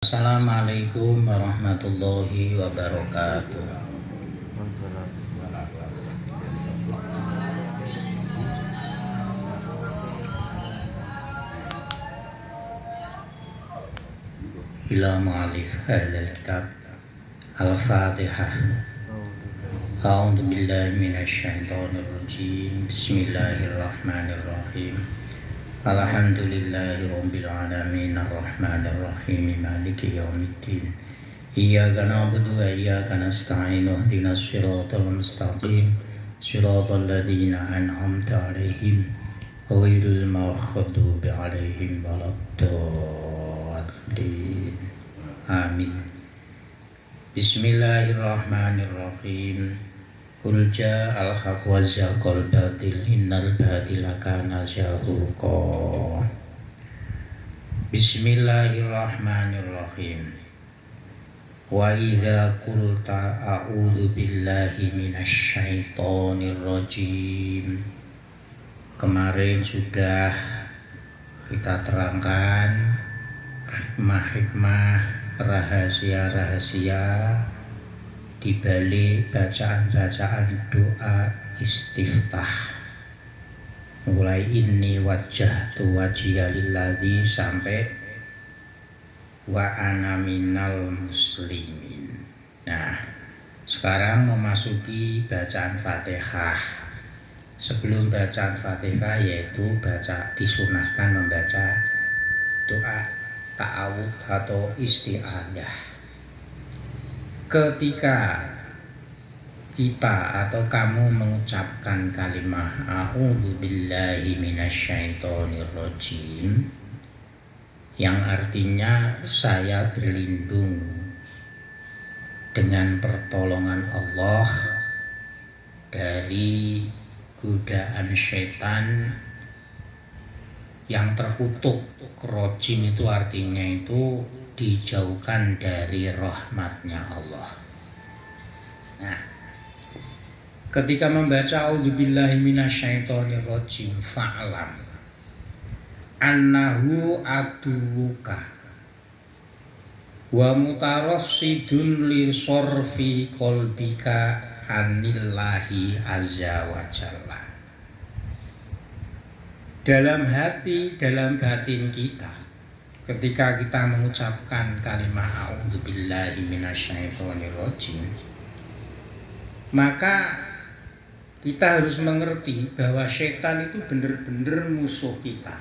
Assalamualaikum warahmatullahi wabarakatuh. Ila mu'alif hadzal kitab Al-Fatihah. A'udzu billahi minasy syaithanir rajim. Bismillahirrahmanirrahim. Alhamdulillahi rabbil alamin arrahmanir rahim maliki yaumiddin. Iyyaka na'budu wa iyyaka nasta'in ihdinas siratal mustaqim siratal ladzina an'amta 'alaihim ghairil maghdubi 'alaihim waladdallin. Amin. Bismillahirrahmanirrahim. Qul ja'al haqq wa zahaqal batil innal batila kana zahuqa. Bismillahirrahmanirrahim. Wa idza qulta a'udzu billahi minasy syaithanir rajim. Kemarin sudah kita terangkan hikmah-hikmah, rahasia-rahasia di balik bacaan-bacaan doa istiftah. Mulai inni wajjahtu wajhiya lilladzi sampai wa ana minal muslimin. Nah, sekarang memasuki bacaan Fatihah. Sebelum bacaan Fatihah yaitu disunahkan membaca doa ta'awudz atau isti'adzah. Ketika kita atau kamu mengucapkan kalimat a'udzu billahi minasyaitonir rajim, yang artinya saya berlindung dengan pertolongan Allah dari godaan setan yang terkutuk. Rajim itu artinya itu dijauhkan dari rahmatnya Allah. Nah, ketika membaca a'udzubillahi minasyaitonir rajim fa'lam annahu aduwuka wa mutarassidun li sorfi qalbika anillahi azza wa jalla. Dalam hati, dalam batin kita, ketika kita mengucapkan kalimat a'udzubillahi minasyaitonir rajim, maka kita harus mengerti bahwa setan itu benar-benar musuh kita.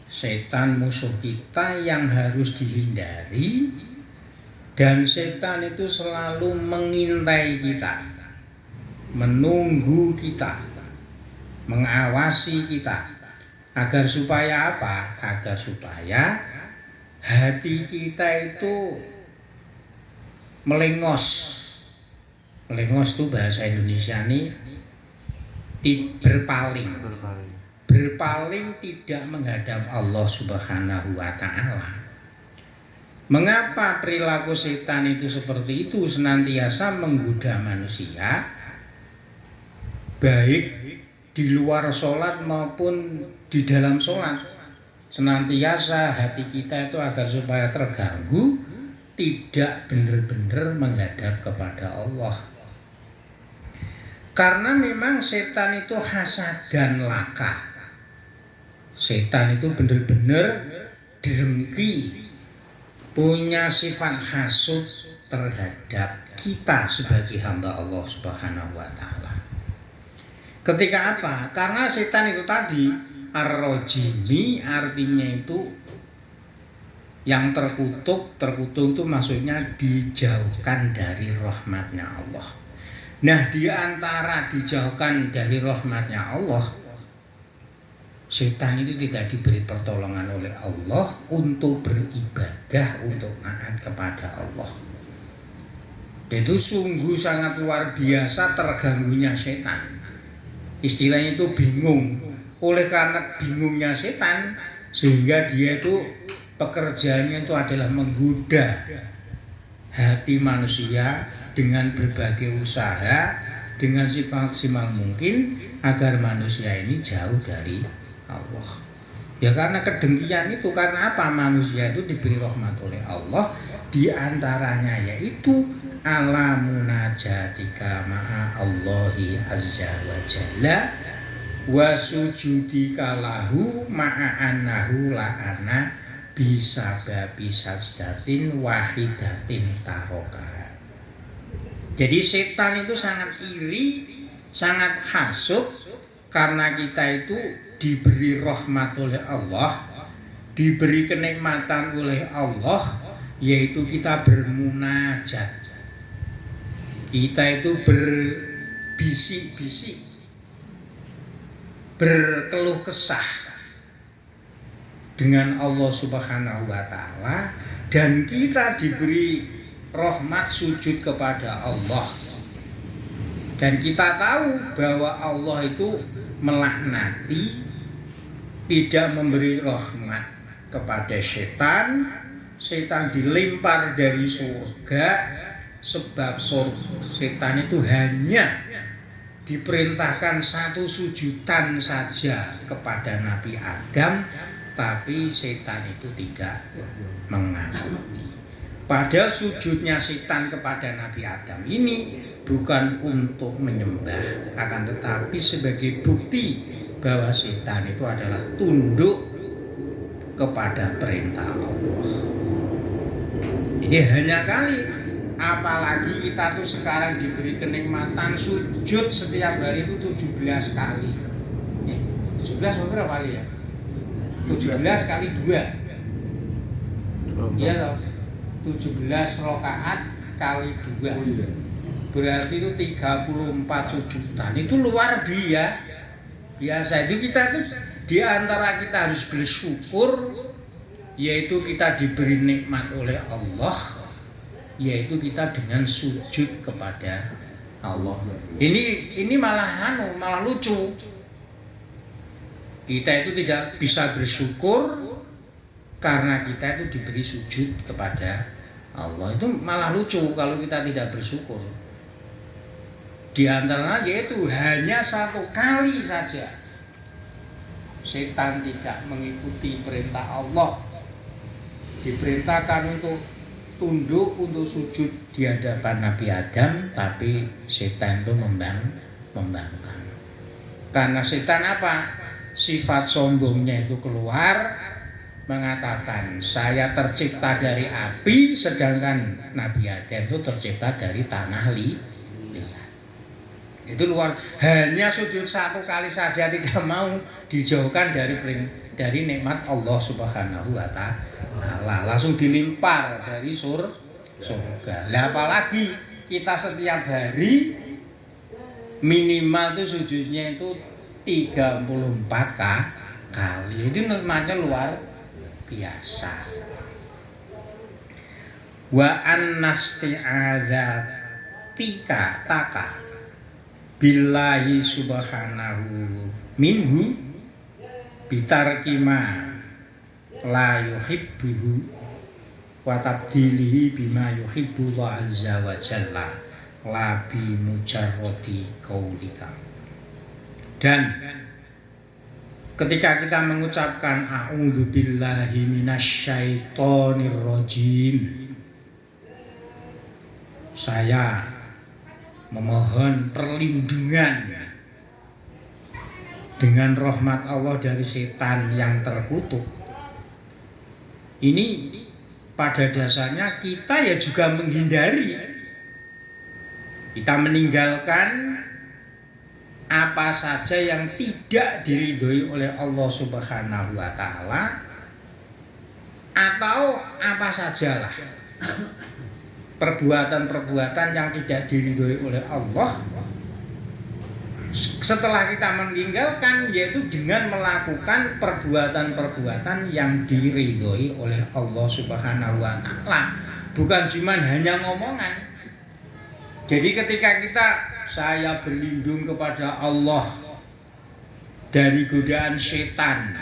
Setan musuh kita yang harus dihindari, dan setan itu selalu mengintai kita, menunggu kita, mengawasi kita. Agar supaya apa? Agar supaya hati kita itu melengos. Melengos itu bahasa Indonesia ini berpaling. Berpaling tidak menghadap Allah Subhanahu wa ta'ala. Mengapa perilaku setan itu seperti itu? Senantiasa menggoda manusia, baik di luar sholat maupun di dalam sholat. Senantiasa hati kita itu agar supaya terganggu, tidak benar-benar menghadap kepada Allah. Karena memang setan itu hasad dan laka. Setan itu benar-benar dengki, punya sifat hasud terhadap kita sebagai hamba Allah Subhanahu wa ta'ala. Ketika apa? Karena setan itu tadi ar-rajimi artinya itu yang terkutuk. Terkutuk itu maksudnya dijauhkan dari rahmatnya Allah. Nah, di antara dijauhkan dari rahmatnya Allah, setan itu tidak diberi pertolongan oleh Allah untuk beribadah, untuk taat kepada Allah. Itu sungguh sangat luar biasa terganggunya setan. Istilahnya itu bingung. Oleh karena bingungnya setan, sehingga dia itu pekerjaannya itu adalah menggoda hati manusia dengan berbagai usaha, dengan semaksimal mungkin agar manusia ini jauh dari Allah. Ya karena kedengkian itu, karena apa? Manusia itu diberi rahmat oleh Allah, di antaranya yaitu ala munajatika ma'a Allahi azza wa jalla wa sujudika lahu ma'a annahu la'ana bisababi sajdatin wahidatin taroka. Jadi setan itu sangat iri, sangat hasud karena kita itu diberi rahmat oleh Allah, diberi kenikmatan oleh Allah, yaitu kita bermunajat. Kita itu berbisik-bisik, berkeluh kesah dengan Allah Subhanahu wa taala, dan kita diberi rahmat sujud kepada Allah. Dan kita tahu bahwa Allah itu melaknati, tidak memberi rahmat kepada setan. Setan dilempar dari surga, sebab setan itu hanya diperintahkan satu sujudan saja kepada Nabi Adam, tapi setan itu tidak mengakui. Padahal sujudnya setan kepada Nabi Adam ini bukan untuk menyembah, akan tetapi sebagai bukti bahwa setan itu adalah tunduk kepada perintah Allah. Jadi hanya kali, apalagi kita tuh sekarang diberi kenikmatan sujud setiap hari itu 17 kali. 17 berapa kali ya? 17 kali 2. Iya toh? 17 rakaat kali 2. Berarti itu 34 sujudan. Itu luar biasa. Itu kita tuh di antara kita harus bersyukur, yaitu kita diberi nikmat oleh Allah, yaitu kita dengan sujud kepada Allah. Ini malah lucu. Kita itu tidak bisa bersyukur karena kita itu diberi sujud kepada Allah. Itu malah lucu kalau kita tidak bersyukur. Di antaranya yaitu hanya satu kali saja setan tidak mengikuti perintah Allah, diperintahkan untuk tunduk, untuk sujud di hadapan Nabi Adam, tapi setan itu membangkang. Karena setan apa? Sifat sombongnya itu keluar, mengatakan saya tercipta dari api, sedangkan Nabi Adam itu tercipta dari tanah liat. Itu luar, hanya sujud satu kali saja tidak mau dijauhkan dari nikmat Allah Subhanahu wa taala, langsung dilimpar dari surga. Lah apalagi kita setiap hari minimal itu sujudnya itu 34 kali. Itu nikmatnya luar biasa. Wa annasti'adzatika taka billahi subhanahu minhu bitarkima la yuhibbuhu wa tabdilihi bima yuhibbu Allah azza wa jalla la bi mujarradi qaulika. Dan ketika kita mengucapkan a'udzubillahi minasyaitonirrajim, saya memohon perlindungan dengan rahmat Allah dari setan yang terkutuk. Ini pada dasarnya kita ya juga menghindari, kita meninggalkan apa saja yang tidak diridhoi oleh Allah Subhanahu wa taala, atau apa sajalah perbuatan-perbuatan yang tidak diridhoi oleh Allah setelah kita meninggalkan, yaitu dengan melakukan perbuatan-perbuatan yang diridhoi oleh Allah Subhanahu wa taala, bukan cuma hanya ngomongan. Jadi ketika saya berlindung kepada Allah dari godaan setan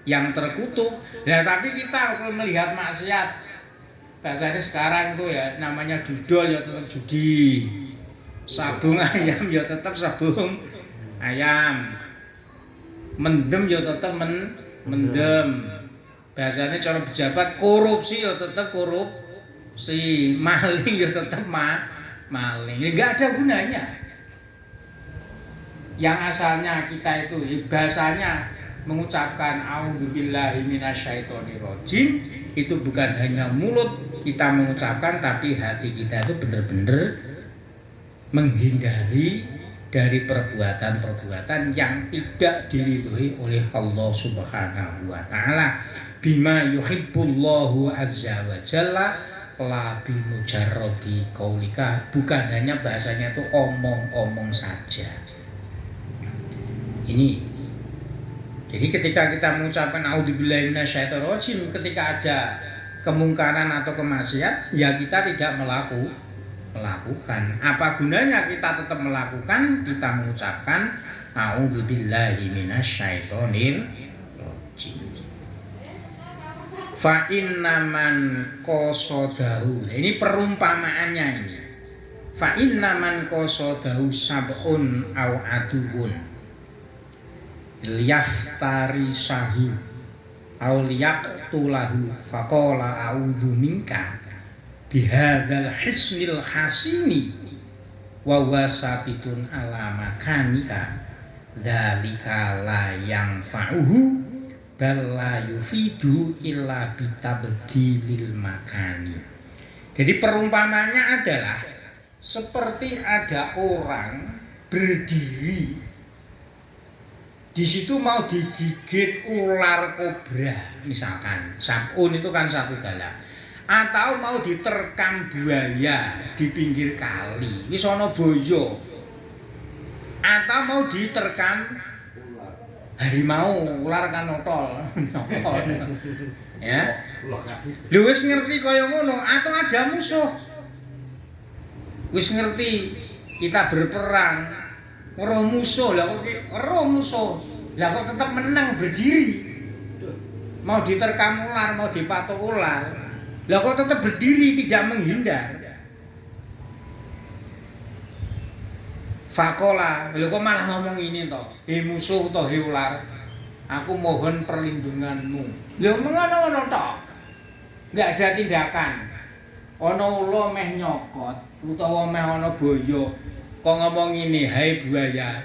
yang terkutuk, ya tapi kita melihat maksiat, bahasanya sekarang tuh ya namanya dudol ya tetap judi, sabung ayam ya tetap sabung ayam, mendem ya tetap mendem. Bahasanya cara pejabat korupsi ya tetap korupsi, maling ya tetap maling. Enggak ada gunanya. Yang asalnya kita itu bahasanya mengucapkan a'udzubillahi minasyaitonirrajim itu bukan hanya mulut kita mengucapkan, tapi hati kita itu benar-benar menghindari dari perbuatan-perbuatan yang tidak diridhoi oleh Allah Subhanahu wa taala. Bima yuhibbullahu azza wa jalla la bimujarradi qaulika, bukan hanya bahasanya itu omong-omong saja. Ini. Jadi ketika kita mengucapkan a'udzubillahi minasyaitonirrajim, ketika ada kemungkaran atau kemaksiat, ya kita tidak melakukan. Apa gunanya kita tetap melakukan? Kita mengucapkan a'udzubillahi minasyaitonirrajim. Fa innaman qasadahu. Ini perumpamaannya ini. Fa innaman qasadahu sab'un aw aduun liyaftari sahu aw liyaqtulahu faqala a'udzu minka bihadzal hisnil hasini wa wasabitun ala makanika dzalika la yanfa'uhu bal la yufidu illa bitabdilil makani. Jadi perumpamannya adalah seperti ada orang berdiri di situ mau digigit ular kobra misalkan, sabun itu kan satu gala, atau mau diterkam buaya di pinggir kali, wis ana boyo, atau mau diterkam harimau, ular kan notol. Ya. Lho wis ngerti kaya ngono, atau ada musuh. Wis ngerti kita berperang, ora musuh, lah kok ora musuh. Lah kok tetap menang berdiri. Mau diterkam ular, mau dipatok ular. Lah kok tetap berdiri tidak menghindar. Fakola, lho kok malah ngomong ini toh, musuh toh ular, aku mohon perlindunganmu. Lho ngono toh, nggak ada tindakan. Ono ulo meh nyokot, utawa meh ono boyo, kok ngomong ini, hai buaya,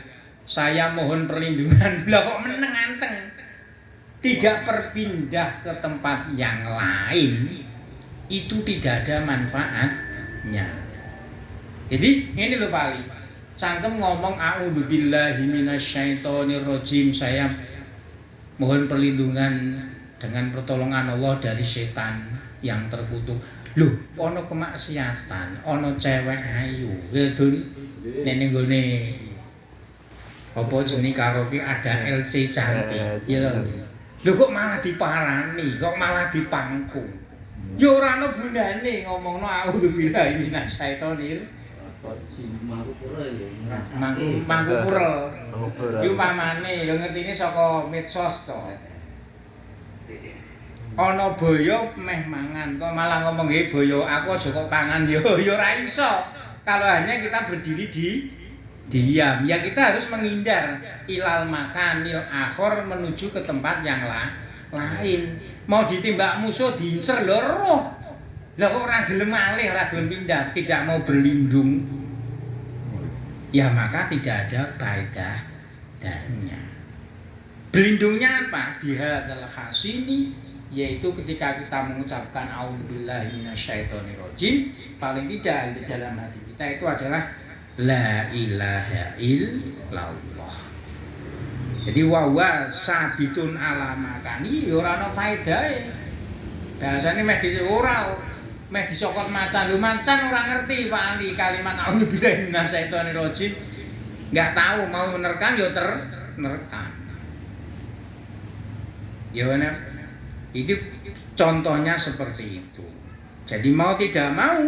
saya mohon perlindungan. Lah kok meneng anteng, tidak berpindah ke tempat yang lain, itu tidak ada manfaatnya. Jadi ini lho Pali. Cangkem ngomong a'udzubillahi minasyaitonirrajim, saya mohon perlindungan dengan pertolongan Allah dari setan yang terkutuk. Loh, ono kemaksiatan, ono cewek ayu, wedon ning nggone apa jeneng karaoke ada LC cantik, ya lho. Lho kok malah diparani, kok malah dipangku. Ya ora ana gunane ngomongno a'udzubillahi minasyaitonirrajim. Mangku purel. Iki umpamane ya ngertine saka medsos to. Ana boyo meh mangan kok malah ngomong he boyo aku aja kok pangan ya ora iso. Kalau hanya kita berdiri di diam, ya kita harus menghindar ilal makanil akhor menuju ke tempat yang lain. Mau ditimbak musuh diincer lho roh. Lah kok ora gelem malih, ora gelem pindah, tidak mau berlindung, ya maka tidak ada faedahnya. Berlindungnya apa? Bihadzal hasini, yaitu ketika kita mengucapkan a'udzubillahi minasyaitonirrajim, paling tidak di dalam hati kita itu adalah la ilaha illallah. Jadi wa sabitun ala makani ya ora ana faedahe. Bahasane meh meh disokot macan, lho macan ora ngerti Pak Ali kalimat a'udzubillahi minasyaitonirrajim. Enggak tahu mau menerkam ya nerkam. Ya benar. Itu contohnya seperti itu. Jadi mau tidak mau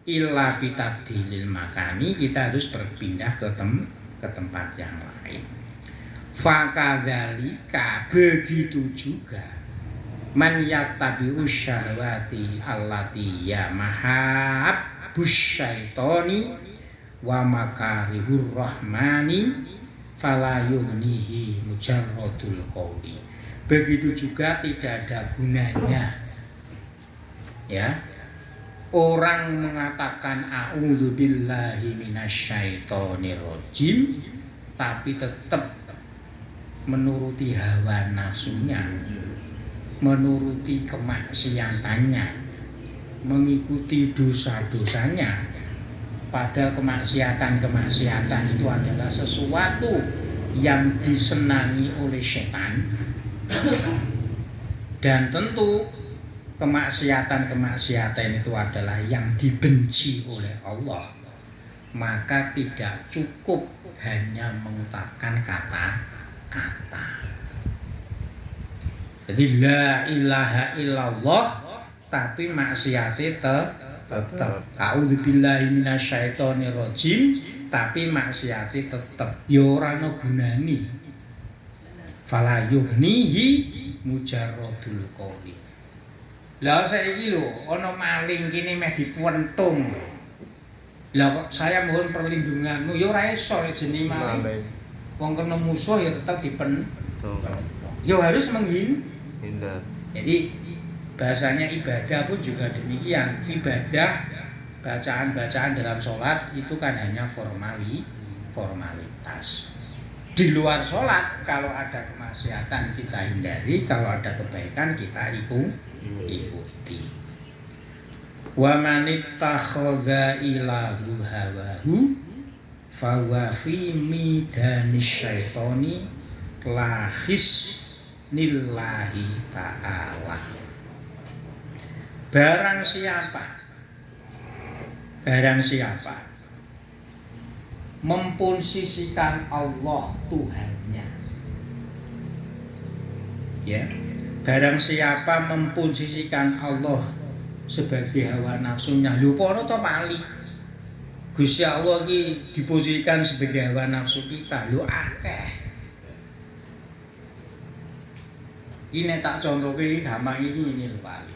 illa bitabdilil makani, kita harus berpindah ke tempat yang lain. Fakadzalika, begitu juga man yattabi'us syahwati allati ya mahabbus syaitoni wa makarihur rahmani fala yughnihi mujarradul qawli Begitu juga tidak ada gunanya. Ya. Orang mengatakan a'udzubillahi minasyaitonirrajim tapi tetap menuruti hawa nafsunya, menuruti kemaksiatannya, mengikuti dosa-dosanya. Padahal kemaksiatan itu adalah sesuatu yang disenangi oleh setan. Dan tentu kemaksiatan itu adalah yang dibenci oleh Allah. Maka tidak cukup hanya mengucapkan kata-kata. Jadi la ilaha illallah tapi maksiatnya tetap. A'udzubillahi minasyaitonirrajim tapi maksiatnya tetap. Ya ora ana gunane. Fala yuhnihi mujarradul qouli. Lah saiki lho ana maling kene meh dipentung. Lah kok saya mohon perlindunganmu ya ora iso jenenge maling. Wong kena musuh ya tetap dipentung. Ya harus menghindar. Jadi bahasanya ibadah pun juga demikian. Ibadah bacaan-bacaan dalam sholat itu kan hanya formalitas. Di luar sholat kalau ada kemaksiatan kita hindari, kalau ada kebaikan kita ikuti. Wa man ittakhadha ilahu hawahu fa huwa fi midanis syaitani lahis nillahi ta'ala. Barang siapa memposisikan Allah Tuhannya, ya, barang siapa memposisikan Allah sebagai hawa nafsunya, lho para to pali Gusti Allah iki diposisikan sebagai hawa nafsu kita, lho akeh. Ini tak contohke gampang ini lho pali.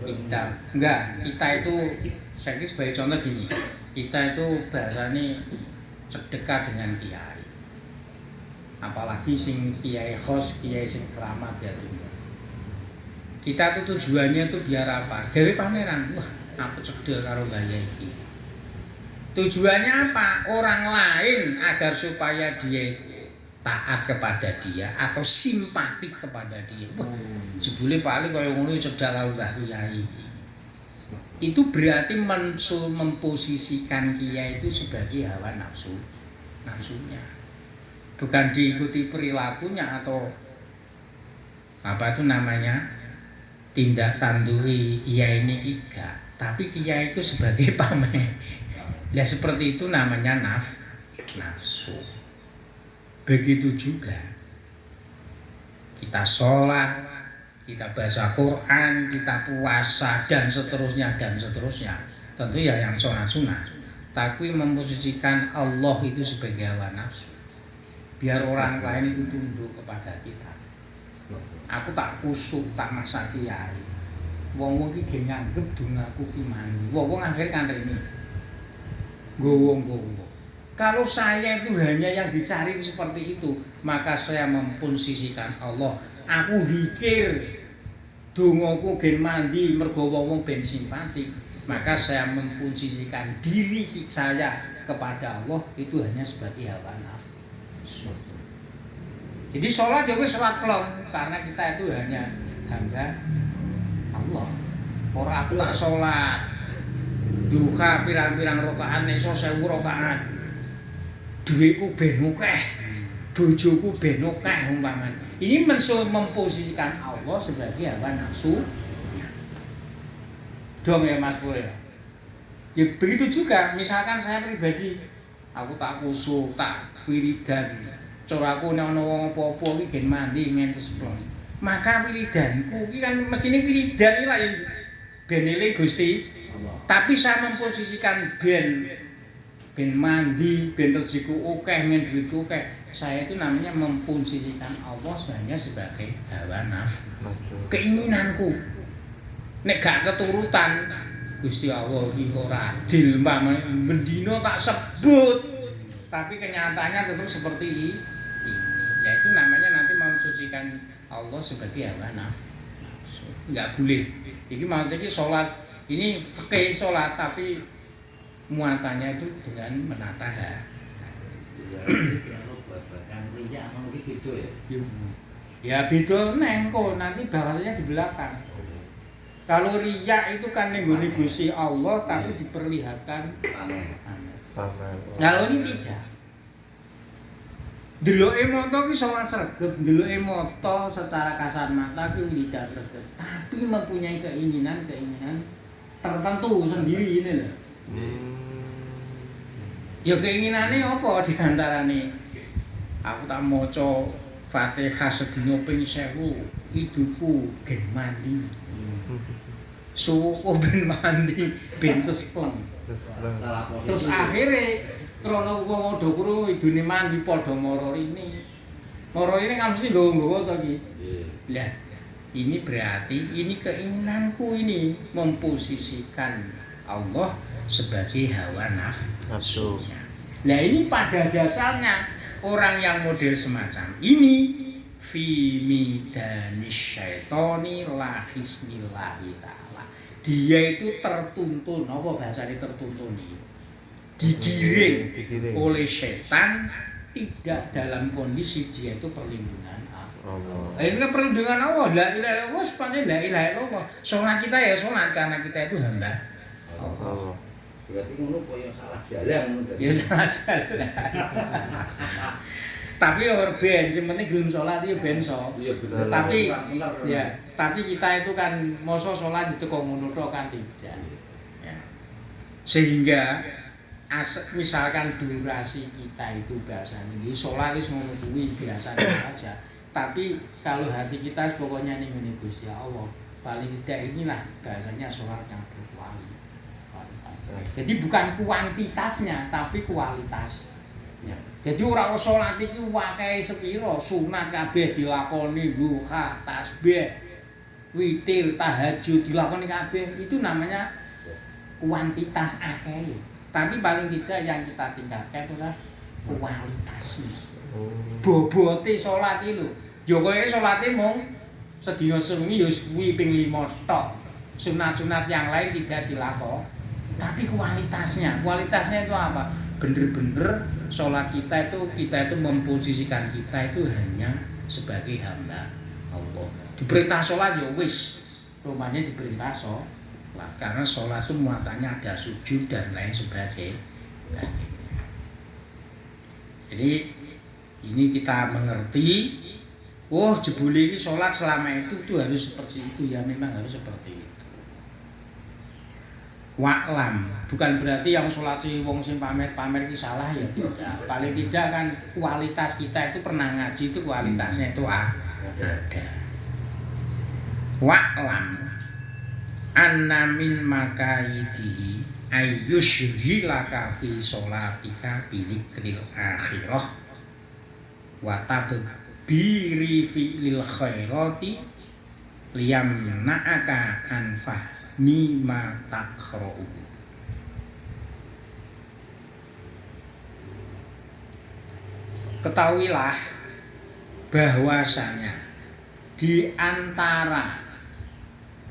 Kita itu saya sebagai contoh gini. Kita itu bahasanya dekat dengan kiai. Apalagi sing kiai khos, kiai sing keramat ya tuh. Kita tuh tujuannya tuh biar apa? Gawe pameran. Wah, aku cedek karo gaya iki. Tujuannya apa? Orang lain agar supaya dia taat kepada dia atau simpati kepada dia. Wah, jebule paling kaya ngono cedek karo Mbah Kiai. Itu berarti memposisikan kiai itu sebagai hawa nafsunya, bukan diikuti perilakunya atau apa itu namanya tindak tandui kiai ini tidak, tapi kiai itu sebagai pamer. Ya seperti itu namanya nafsu. Begitu juga kita sholat, kita baca Quran, kita puasa dan seterusnya. Tentu ya yang sunah. Tapi memposisikan Allah itu sebagai hawa nafsu. Biar orang lain itu tunduk kepada kita. Aku tak kusuk, tak masak kiai. Wong iki ge nganggep dongaku ki mandi. Wong akhir kan rene. Gowo-gowo. Kalau saya itu hanya yang dicari seperti itu, maka saya memposisikan Allah. Aku zikir, dongaku gen mandi mergo wong ben simpati, maka saya memposisikan diri saya kepada Allah itu hanya sebagai hawa nafsu. Jadi sholat ya wis sholat plong karena kita itu hanya hamba Allah. Ora aku tak sholat duha pirang-pirang rakaat iso 1000 rakaat. Duitku ben akeh. Bojoku ben akeh umpamane. Ini memposisikan Allah sebagai hawa nafsu. Dong ya Mas Pur ya. Ya begitu juga, misalkan saya pribadi, aku tak kusuk, tak wiridan. Coraku nek ana wong apa-apa iki gen mandi ngentes plon. Maka wiridanku iki kan mestine wiridan iki lak ya ben eling Gusti Allah. Tapi saya memposisikan ben mandi, ben rezekiku akeh, men duitku akeh. Saya itu namanya memposisikan Allah hanya sebagai hawa nafsu, keinginanku. Nek gak keturutan Gusti Allah iki ora adil, mendino tak sebut. Tapi kenyataannya tetap seperti ini. Yaitu namanya nanti memposisikan Allah sebagai hawa nafsu. Enggak boleh. Iki maksudnya iki salat, ini fikih salat tapi muatannya itu dengan menata hati. Ya beda neng kok nanti bahasanya di belakang. Kalau riya itu kan nenggone Gusti Allah tapi diperlihatkan pamer. Kalau ini tidak. Deloke mata ki salat sregep, deloke mata secara kasar mata ki tidak sregep, tapi mempunyai keinginan tertentu sendiri ini loh. Ya keinginannya apa diantarane? Aku tak maca Fatihah sedina ping 1000, hidupku gen mandi. Suwuku ben mandi, ben sespleng. Terus akhirnya krana wong do krungu idune mandi padha mara rene. Mara rene kan mesti nggawa to iki. Lah, ini berarti ini keinginanku ini memposisikan Allah sebagai hawa nafsu. Nah ini pada dasarnya orang yang model semacam ini fi midanis syaitoni la hisnillahi ta'ala. Dia itu tertuntun, apa bahasanya tertuntun ini? Digiring oleh setan tidak dalam kondisi dia itu perlindungan Allah. Ini kan perlindungan Allah, la ilaha illallah, sepanjang la ilaha illallah. Sholat kita ya sholat karena kita itu hamba Allah. Berarti ngono koyo salah jalan ngono. Ya salah jalan. Tapi ora ben, sing penting gelem salat ya ben so. Iya bener. Tapi ya, tapi kita itu kan mosok salat itu kok ngono tok kan tidak. Ya. Sehingga misalkan durasi kita itu bahasanya di salat wis ngono kuwi biasa aja. Tapi kalau hati kita pokoknya ning ngene Gusti Allah, paling tidak inilah bahasanya salat yang berkualitas. Jadi bukan kuantitasnya tapi kualitas. Ya. Jadi ora salat iki wae sepira, sunat kabeh dilakoni, duha, tasbih, witir, tahajud dilakoni kabeh. Itu namanya kuantitas akeh. Tapi paling tidak yang kita tingkatkan adalah kualitasnya. Bobote salat iki lho. Ya kowe salate mung sedina sewengi ya kuwi ping 5 tok. Sunat-sunat yang lain tidak dilakoni. Tapi kualitasnya itu apa? Bener-bener sholat kita itu memposisikan kita itu hanya sebagai hamba Allah. Diperintah sholat ya wis, rumahnya diperintah sholat. Karena sholat itu muatannya ada sujud dan lain sebagainya. Jadi ini kita mengerti. Oh jebule ini sholat selama itu harus seperti itu ya, memang harus seperti itu. Wa'lam, bukan berarti yang sholat si wong sing pamer-pamer itu salah ya tidak. Paling tidak kan kualitas kita itu pernah ngaji itu kualitasnya itu ada. Wa'lam anna min makaidi ayyushghilaka fi sholatika bilikril akhirah wa tabiri fi'lil khairati liyamna'aka anfah mima takra'u. Ketahuilah bahwasanya di antara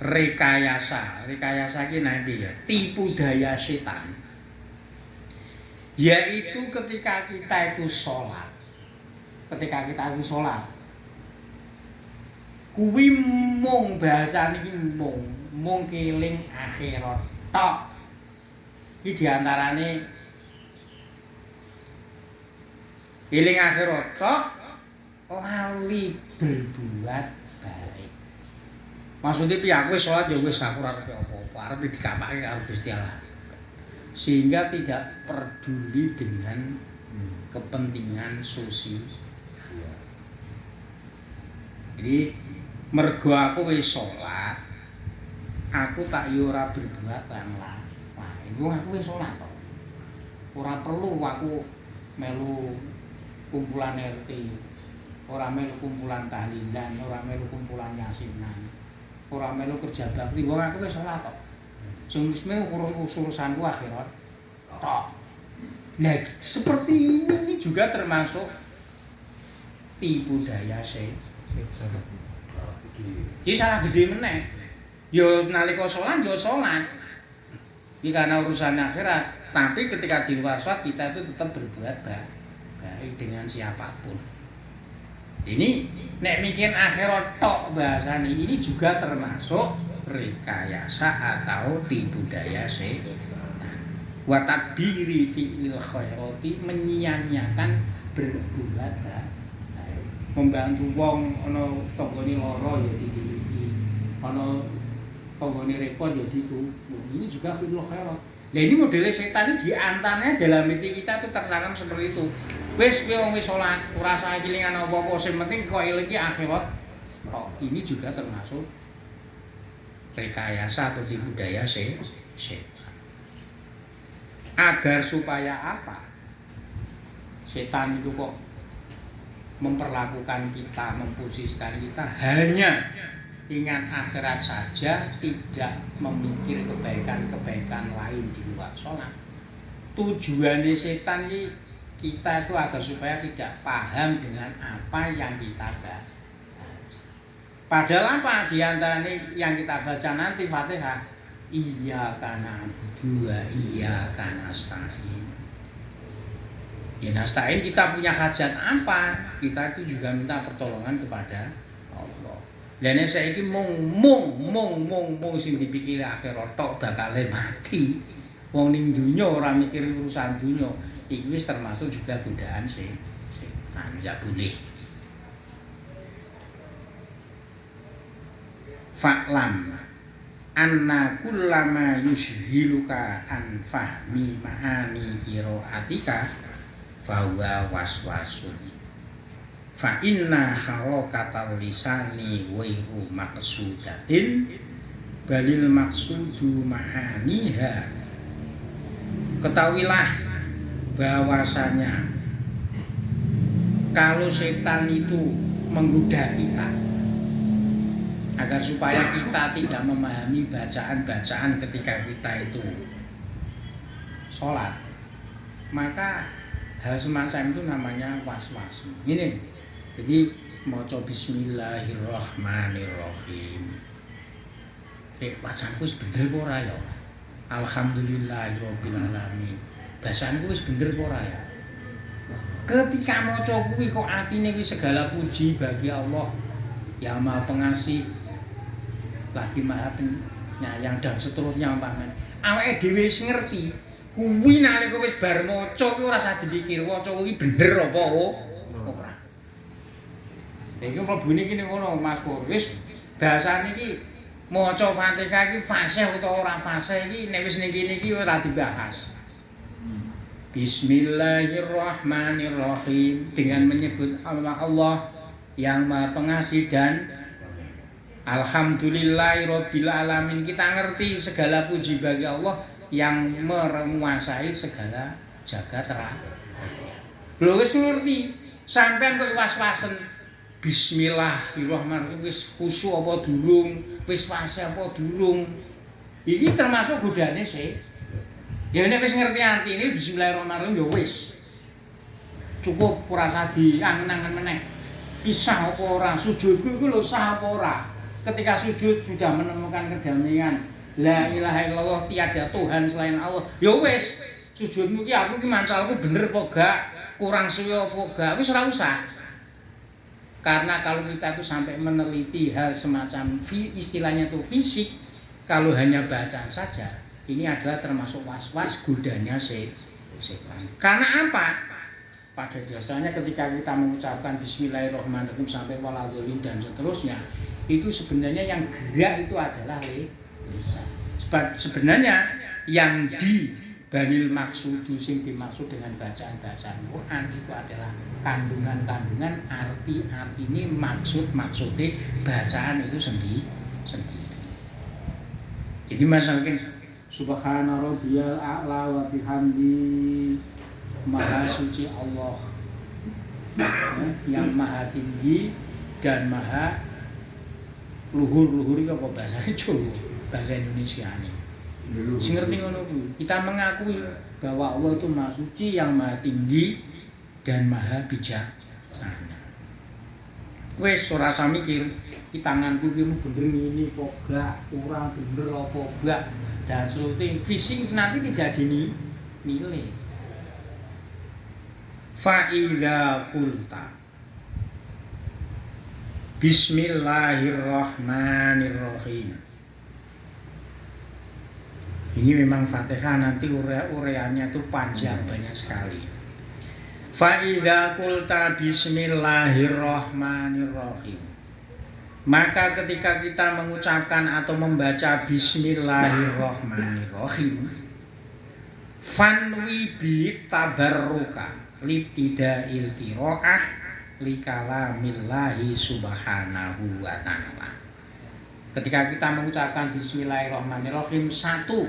rekayasa ini nanti ya, tipu daya setan, yaitu ketika kita itu sholat, kuwi mung bahasane iki mung keling akhirat tok. Iki diantarane eling akhirat tok lali berbuat baik. Maksudnya piye aku salat ya wis aku ora apa-apa, arep dikapake karo Gusti Allah. Sehingga tidak peduli dengan kepentingan sosial. Jadi mergo aku wis salat, aku tak yo ora berbuat lan lain. Wong aku wis salat kok. Ora perlu aku melu kumpulan RT, ora melu kumpulan tahlilan, ora melu kumpulan yasinan, ora melu kerja bakti. Wong aku wis salat kok. Sing wis urusanku akhirat tok. Nah, seperti ini juga termasuk tipu daya setan. Iki salah gede meneh. Ya nalika salat ya salat. Iki karena urusan akhirat, tapi ketika di luar salat kita itu tetap berbuat baik dengan siapapun. Ini nek mikir akhirat tok bahasane ini juga termasuk rekayasa atau tipu daya setan. Wa tadbiri fi'il khairati menyia-nyiakan berbuat baik. Membantu wong ana tanggane lara ya ditulungi. Ana tanggane repot ya ditulungi. Ini juga fi'il khairat. Lah ini modele setan ini diantaranya dalam hati kita itu tertanam seperti itu. Wis kowe wong wis salat, ora usah kelingan apa-apa, sing penting kok eling iki akhirat. Oh, ini juga termasuk rekayasa atau tipu daya setan. Agar supaya apa? Setan itu kok memperlakukan kita, memposisikan kita hanya ingat akhirat saja, tidak memikir kebaikan-kebaikan lain di luar sholat. Tujuannya setan ini kita itu agar supaya tidak paham dengan apa yang kita baca. Padahal apa di antara yang kita baca nanti Fatihah? Iyyaka na'budu wa iyyaka nasta'in. Ya nasta'in kita punya hajat apa? Kita itu juga minta pertolongan kepada Allah. Lah nek saiki mung sing dipikir akhirat tok bakal mati. Wong ning donya ora mikir urusan donya. Iki wis termasuk juga godaan setan. Ya boleh. Fa'lam anna kullama yushhiluka an fahmi ma'ani qiraatika fa huwa waswasun. Fa inna harakatal lisani ghairu maqsudatin balil maqsudu ma'aniha. Ketahuilah bahwasanya kalau setan itu menggoda kita agar supaya kita tidak memahami bacaan-bacaan ketika kita itu sholat, maka hal semacam itu namanya was-was. Gini, jadi maca bismillahirrahmanirrahim. Wacanku wis bener apa ora ya? Alhamdulillahirabbil alamin. Bacaanku wis bener apa ora ya? Ketika maca kuwi kok atine wis segala puji bagi Allah yang Maha Pengasih, lagi Maha Penyayang dan seterusnya umpamane. Awake dhewe wis ngerti. Kuwi nalika wis bar maca kuwi ora usah dipikir, waca kuwi bener apa ora. Iki mlebune iki ngono Mas Pur. Wis bahasane iki maca Fatihah iki fasih utawa ora fasih iki nek wis ning kene iki ora dibahas. Bismillahirrahmanirrahim dengan menyebut nama Allah yang Maha Pengasih dan Alhamdulillahirabbil alamin. Kita ngerti segala puji bagi Allah yang menguasai segala jagat raya. Lho wis ngerti, sampean kok was-wasen. Bismillahirrahmanirrahim wis khusyuk apa durung, wis fasih apa durung. Iki termasuk godane sih. Ya nek wis ngerti artine bismillahirrahmanirrahim ya wis. Cukup ora usah diangen-angen meneh. Kisah apa ora, sujudku iku lho sah apa ora. Ketika sujud sudah menemukan kedamaian. La ilaha illallah tiada Tuhan selain Allah. Ya wis, sujudmu ki aku ki mancalku bener apa gak, kurang suwi apa gak, wis ora usah. Karena kalau kita tuh sampai meneliti hal semacam istilahnya tuh fisik, kalau hanya bacaan saja, ini adalah termasuk was-was godanya setan. Karena apa? Pada dasarnya ketika kita mengucapkan bismillahirrahmanirrahim sampai waladhdallin dan seterusnya, itu sebenarnya yang gerak itu adalah lisan. Sebenarnya yang di balil maksudu sing dimaksud dengan bacaan-bacaan Quran itu adalah kandungan-kandungan arti-arti ini maksud-maksudnya bacaan itu sendiri. Jadi misalkan Subhana rabbiyal a'la wa bihamdi, maha suci Allah yang maha tinggi dan maha luhur itu apa bahasanya Jawa, bahasa Indonesia ini. Sing ngerti ngono kuwi. Kita mengakui bahwa Allah itu maha suci, yang maha tinggi dan maha bijaksana. Wis ora usah mikir, iki tanganku iki bener ngene apa gak, kurang bener apa gak. Dan seluruhnya fisik nanti tidak dinilai. Fa idza qulta Bismillahirrahmanirrahim. Ini memang Fatihah nanti ureannya itu panjang banyak sekali. Fa idza qulta Bismillahirrahmanirrahim. Maka ketika kita mengucapkan atau membaca Bismillahirrahmanirrahim, fanwi bi tabarruka libtida'il qiraah li kalamillahi subhanahu wa ta'ala. Ketika kita mengucapkan Bismillahirrahmanirrahim, satu,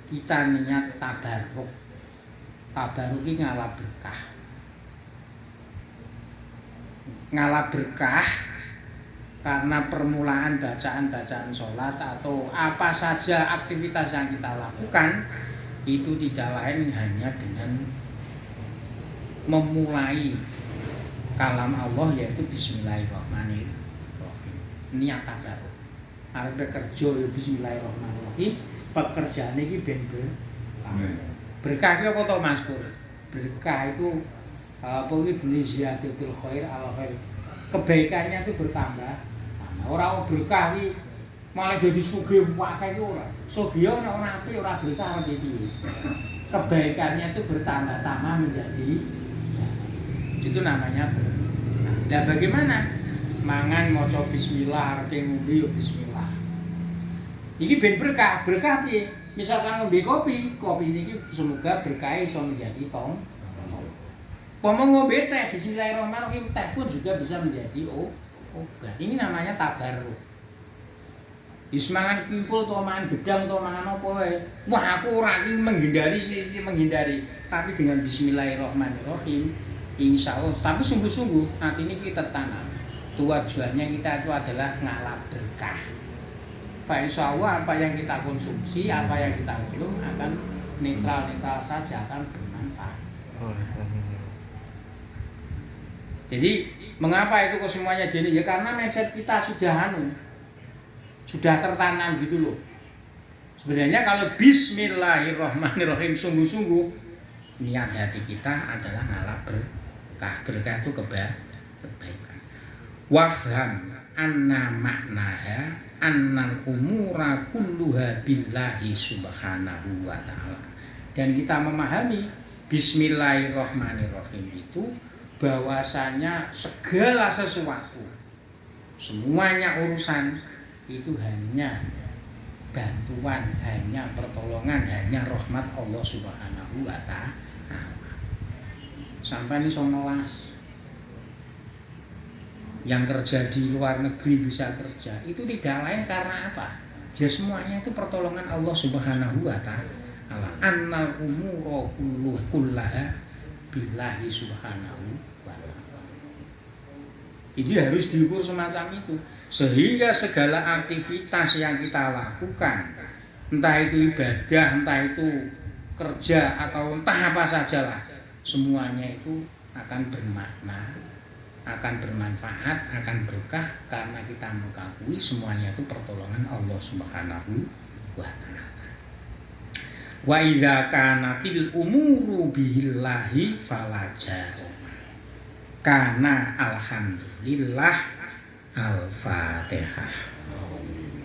kita niat tabarruk. Tabarruk ini ngalah berkah. Ngalah berkah karena permulaan bacaan-bacaan sholat atau apa saja aktivitas yang kita lakukan itu tidak lain hanya dengan memulai kalam Allah yaitu Bismillahirrahmanirrahim. Niat tabarruk. Arep bekerja ya Bismillahirrahmanirrahim. Pekerjaan iki ben berkah ki apa to Mas Pur? Berkah itu apa iki jenis ziyadatul khair ala khair. Kebaikannya itu bertambah. Ora berkah iki malah jadi sugih wae iki ora. Sugih nek ora apik ora berkah ora piye. Kebaikannya itu bertambah-tambah menjadi itu namanya berkah. Nah, bagaimana? Mangan maca bismillah, arep ngombe yo bismillah. Iki ben berkah, berkah piye? Misalkan ngombe kopi, kopi niki semoga berkah iso menjadi tong. Pomo ngombe teh bismillahirrahmanirrahim, teh pun juga bisa menjadi obat. Ini namanya tabarruk. Wis mangan kimpul to mangan gedang to mangan apa wae. Wah, aku ora iki menghindari, tapi dengan bismillahirrahmanirrahim insyaallah, tapi sungguh-sungguh hati ini kita tanam. Tujuannya kita itu adalah ngalap berkah. Fa insyaallah apa yang kita konsumsi, apa yang kita minum akan netral-netral saja, akan bermanfaat. Jadi mengapa itu kok semuanya gini? Ya karena mindset kita sudah tertanam gitu loh. Sebenarnya kalau Bismillahirrahmanirrahim sungguh-sungguh niat hati kita adalah ngalap berkah. Berkah itu kebaikan. Wafham anna maknaha annal umura kulluha billahi subhanahu wa ta'ala. Dan kita memahami Bismillahirrahmanirrahim itu bahwasanya segala sesuatu, semuanya urusan itu hanya bantuan, hanya pertolongan, hanya rahmat Allah subhanahu wa ta'ala. Sampai ini sonolas yang kerja di luar negeri bisa kerja, itu tidak lain karena apa? Ya semuanya itu pertolongan Allah subhanahu wa ta'ala. Annal umura kullaha billahi subhanahu wa ta'ala. Itu harus diukur semacam itu, sehingga segala aktivitas yang kita lakukan, entah itu ibadah, entah itu kerja, atau entah apa sajalah, semuanya itu akan bermakna, akan bermanfaat, akan berkah karena kita mengakui semuanya itu pertolongan Allah Subhanahu wa ta'ala. Wa idza kanatil umuru billahi fala jarama. Kana alhamdulillah. Al-Fatihah.